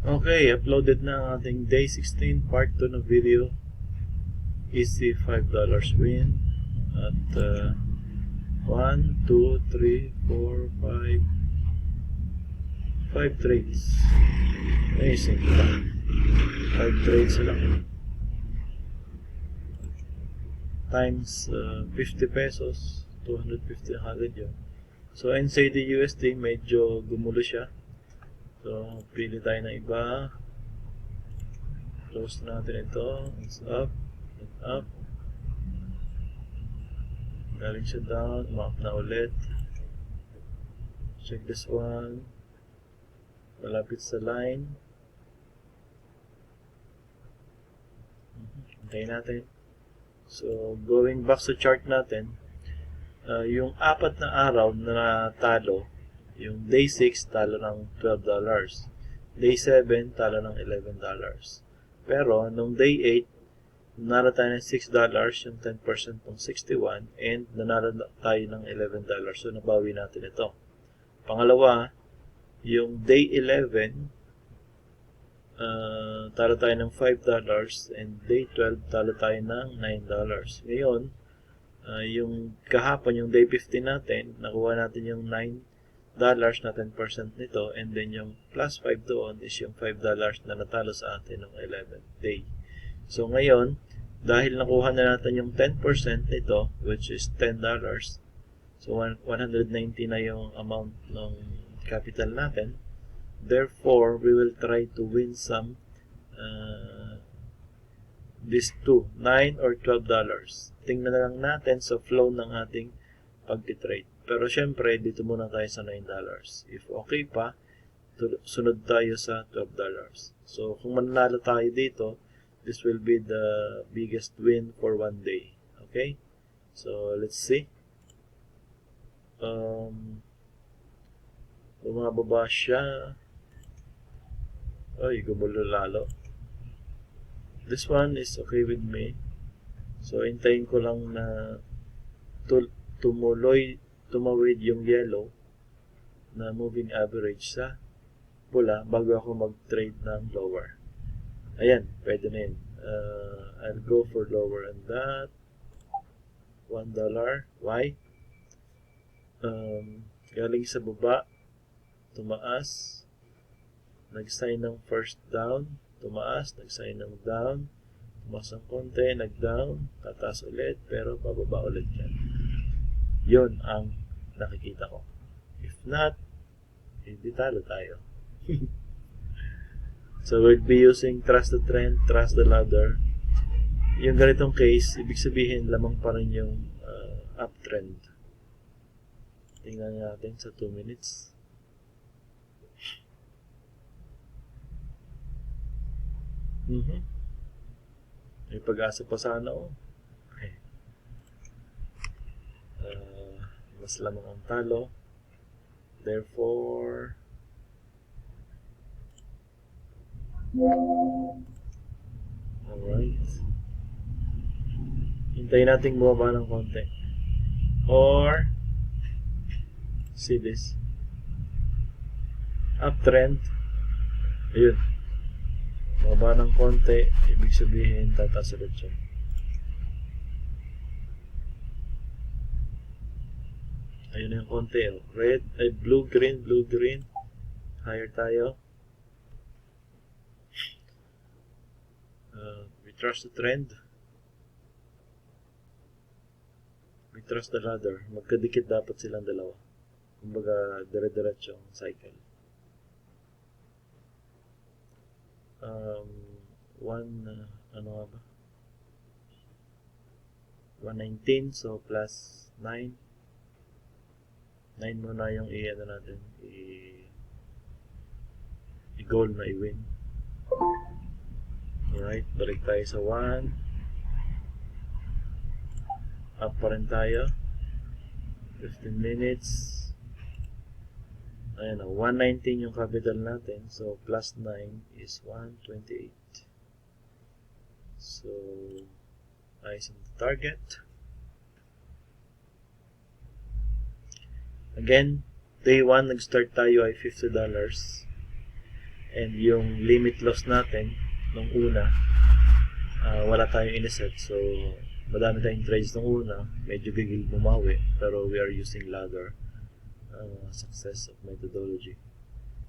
Okay, uploaded na ang ating day 16 part 2 na video. Easy $5 win at 1, 2, 3, 4, 5 trades. Amazing. 5 trades lang times 50 pesos, 250 agad yun. So NZD USD medyo gumulo siya. So pili tayo ng iba. Close natin ito. It's up, it's up. Galing siya down, up na ulit. Check this one. Malapit sa line. Hintayin natin. So, going back sa chart natin, yung 4 na araw na talo, yung day 6 talo ng $12, day 7 talo ng $11. Pero, nung day 8, nanalo tayo ng $6, yung 10% ng 61, and nanalo tayo ng $11. So, nabawi natin ito. Pangalawa, yung day 11, talo tayo ng $5 and day 12 talo tayo ng $9. Ngayon, yung kahapon, yung day 15 natin, nakuha natin yung $9 na 10% nito, and then yung plus 5 doon is yung $5 na natalo sa atin ng 11th day. So ngayon, dahil nakuha na natin yung 10% nito, which is $10, so 190 na yung amount ng capital natin. Therefore, we will try to win some these two, $9 or $12. Tingnan na lang natin sa flow ng ating pag-trade. Pero syempre, dito muna tayo sa $9. If okay pa, sunod tayo sa $12. So, kung mananalo tayo dito, this will be the biggest win for one day. Okay? So, let's see. Bumababa siya. Ay, gumulo lalo. This one is okay with me. So, hintayin ko lang na tumawid yung yellow na moving average sa pula bago ako mag-trade ng lower. Ayan, pwede na yun. I'll go for lower than that. $1. Why? Galing sa baba, tumaas, nag-sign ng first down, tumaas, nag-sign ng down, tumaas ng konti, nag-down, tataas ulit, pero pababa ulit yan. Yun ang nakikita ko. If not, hindi talo tayo. So we'll be using trust the trend, trust the ladder. Yung ganitong case, ibig sabihin lamang pa rin yung uptrend. Tingnan natin sa 2 minutes. May pag-asa pa sana ako. Okay. Mas lamang ang talo. Therefore, alright. Hintayin natin bumaba ng konti. Or, see this. Uptrend. Ayun. Baba ng konti, ibig sabihin tataas ulit siya. Ayun yung konti, oh. Red, ay blue, green, higher tayo. We trust the trend. We trust the ladder. Magkadikit dapat silang dalawa. Kumbaga, dire-diretso ang cycle. Ano nga ba? 119, so plus 9. 9 muna yung i-ano natin, i-goal na i-win. Alright, balik tayo sa 1. Up pa rin tayo. 15 minutes. Ayan, 119 yung capital natin. So, plus 9 is 128. So, eyes on the target. Again, day 1, nag-start tayo ay $50. And yung limit loss natin nung una, wala tayong iniset. So, madami tayong trades nung una. Medyo gigil bumawi. Pero we are using ladder success of methodology.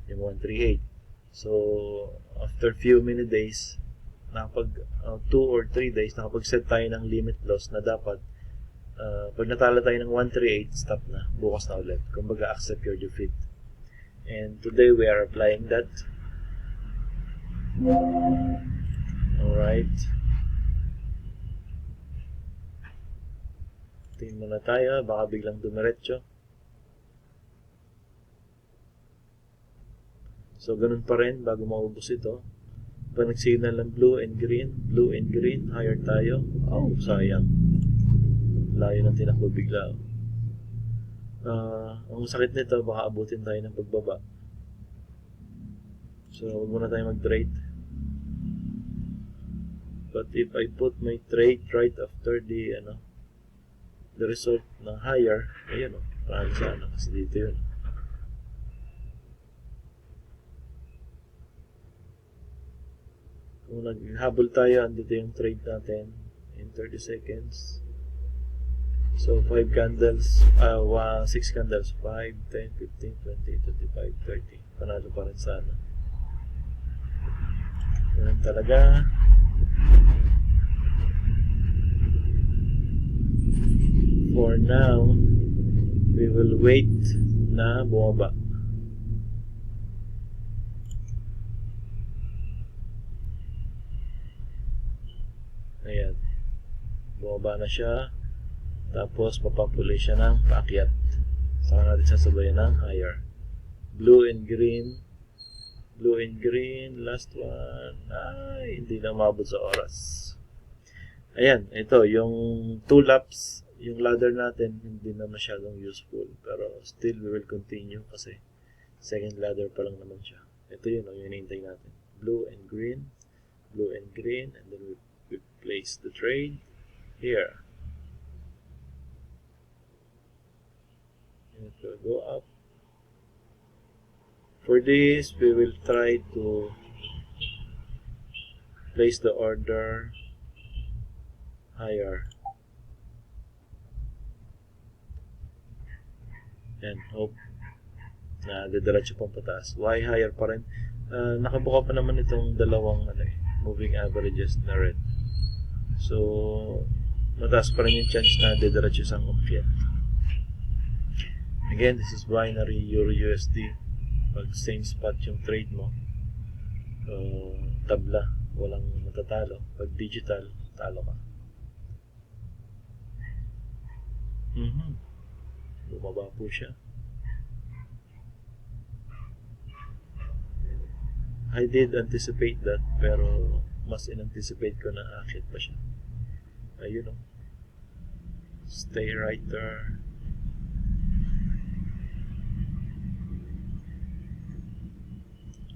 Yung 138. So, after few many days, nakapag 2 or 3 days, nakapag-set tayo ng limit loss na dapat pag natala tayo ng 138, stop na. Bukas na ulit. Kumbaga, accept your defeat. And today, we are applying that. Alright. Tingin muna tayo. Baka biglang dumiretso. So, ganun pa rin bago maubos ito. Pag nag-signal ng blue and green, higher tayo. Oh, sayang. Layo ng tinakbo bigla. Ang sakit nito, baka abutin tayo ng pagbaba. So, huwag muna tayo mag-trade. But if I put my trade right after the result ng higher, ayun parang sana kasi dito yun. Kung naghabol tayo, andito yung trade natin in 30 seconds. So, 5 candles, 6 candles, 5, 10, 15, 20, 25, 30. Panalo pa rin sana. Ganun talaga. For now, we will wait na bumaba. Ayan. Bumaba na siya. Tapos, papapulay siya ng paakyat. Saka natin sasabayan ng higher. Blue and green. Blue and green. Last one. Ay, hindi na umabot sa oras. Ayan. Ito, yung 2 laps, yung ladder natin, hindi na masyadong useful. Pero, still, we will continue kasi second ladder pa lang naman siya. Ito yun, yung hinihintay natin. Blue and green. Blue and green. And then we place the trade here. And it will go up. For this, we will try to place the order higher. And hope na didiretso pang pataas. Why higher pa rin? Nakabuka pa naman itong dalawang moving averages na red. So, mataas pa rin yung chance na didiretso sa umakyat. Again, this is binary Euro USD. Pag same spot yung trade mo, tabla, walang matatalo. Pag digital, talo ka. Bumaba po siya. I did anticipate that, pero mas in-anticipate ko na akit pa siya. Ayun Stay right there.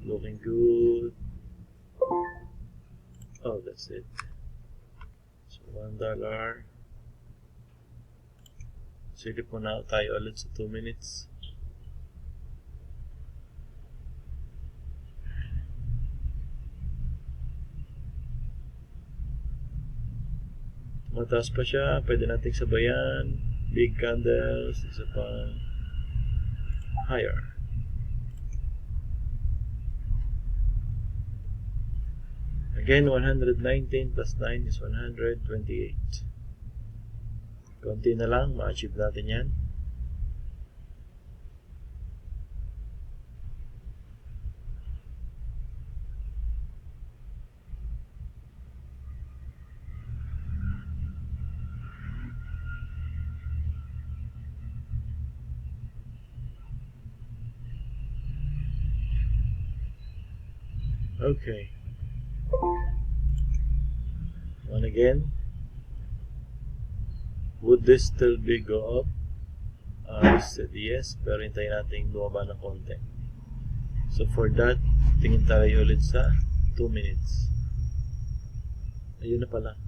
Looking good. Oh, that's it. So, $1. Silip muna tayo ulit sa 2 minutes. Mataas pa siya, pwede nating sabayan. Big candles, isa pa higher. Again, 119 plus 9 is 128. Konti na lang, ma-achieve natin yan. Okay. And again, would this still be go up? I said yes, pero hintayin natin bumaba ng konti. So for that, tingin tayo ulit sa 2 minutes. Ayun na pala.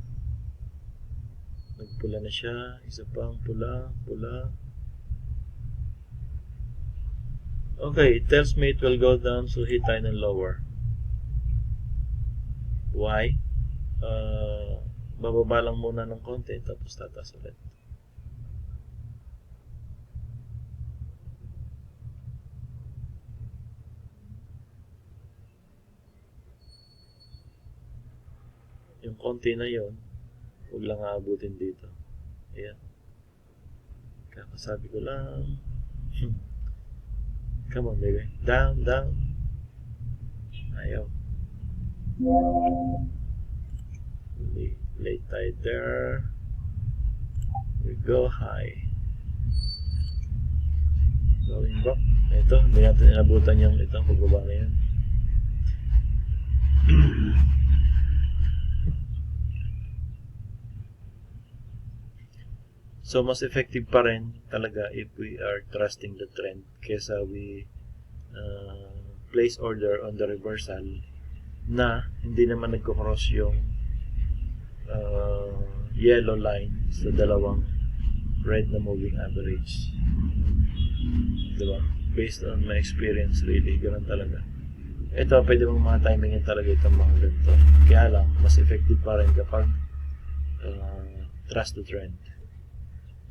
Nagpula na siya. Isa pang pula. Okay, it tells me it will go down, so hit tayo ng lower. Why? Bababa lang muna ng konti tapos tataas ulit. Yung konti na yon, huwag lang aabutin dito. Ayan. Kakasabi ko lang. Come on, baby. Down, down. Ayaw. Late tide there. We go high. Going back. Ito, hindi natin inabutan yung itong pagbaba na yan. So, mas effective pa rin talaga if we are trusting the trend kesa we place order on the reversal na hindi naman nagko-cross yung yellow line sa dalawang red na moving average. Diba? Based on my experience, really, ganoon talaga. Ito, pwede mong mga timingin talaga itong mga ganito. Kaya lang, mas effective pa rin kapag trust the trend.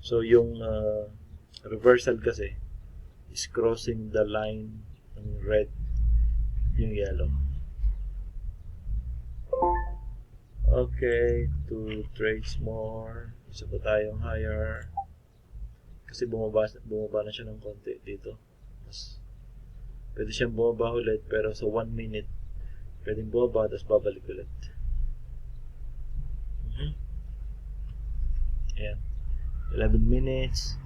So, yung reversal kasi is crossing the line ng red, yung yellow. Okay, 2 trades more. Isa pa tayong higher. Kasi bumaba na siya ng konti dito. Tapos, pwede siyang bumaba ulit, pero sa 1 minute, pwedeng bumaba, tapos babalik ulit. Ayan. 11 minutes.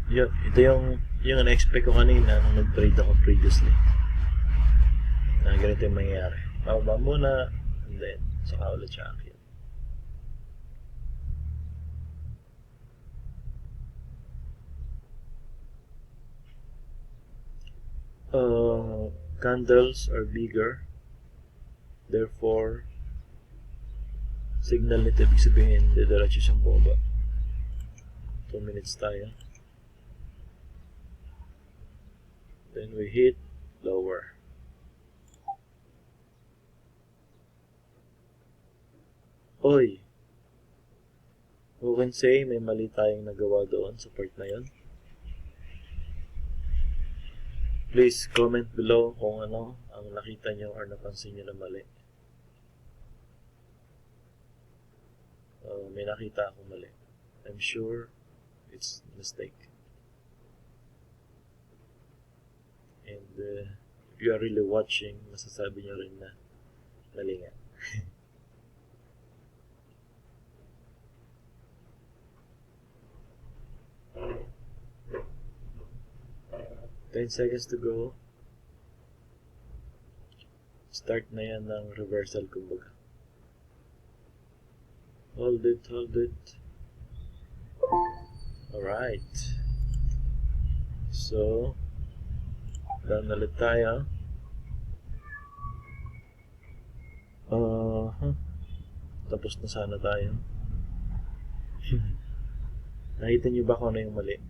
Yun, ito yung na-expect ko kanina nung nag-trade ako previously. Na ganito yung mangyayari. Bababa muna, and then, saka ulit siya akin. Candles are bigger, therefore signal nito ibig sabihin didiretso siyang bumaba. 2 minutes tayo, then we hit lower. Oy, who can say may mali tayong nagawa doon sa part na yun? Please comment below kung ano ang nakita nyo or napansin nyo na mali. May nakita akong mali. I'm sure it's a mistake. And if you are really watching, masasabi nyo rin na mali nga. 10 seconds to go. Start na yan ng reversal kumbaga. Hold it, hold it. Alright. So, down ulit tayo. Tapos na sana tayo. Nakita nyo ba kung ano yung mali?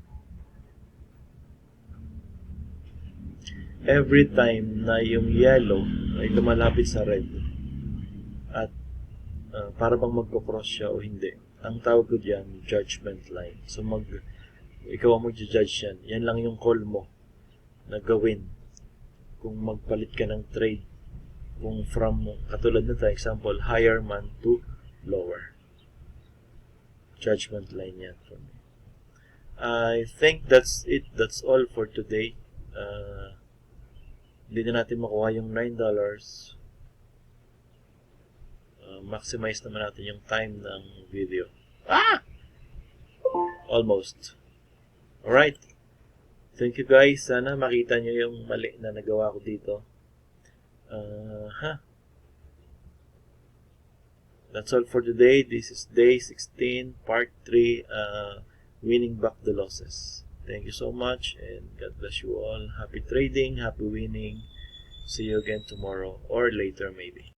Every time na yung yellow ay lumalapit sa red at para bang magko-cross siya o hindi, ang tawag ko dyan, judgment line. So ikaw ang mag-judge yan. Yan lang yung call mo na gawin kung magpalit ka ng trade, kung from, katulad na tayo, example, higher man to lower. Judgment line yan for me. I think that's it. That's all for today. Hindi na natin makuha yung $9. Maximize naman natin yung time ng video. Almost. Alright. Thank you guys. Sana makita nyo yung mali na nagawa ko dito. That's all for today. This is day 16, part 3, winning back the losses. Thank you so much, and God bless you all. Happy trading, happy winning. See you again tomorrow or later maybe.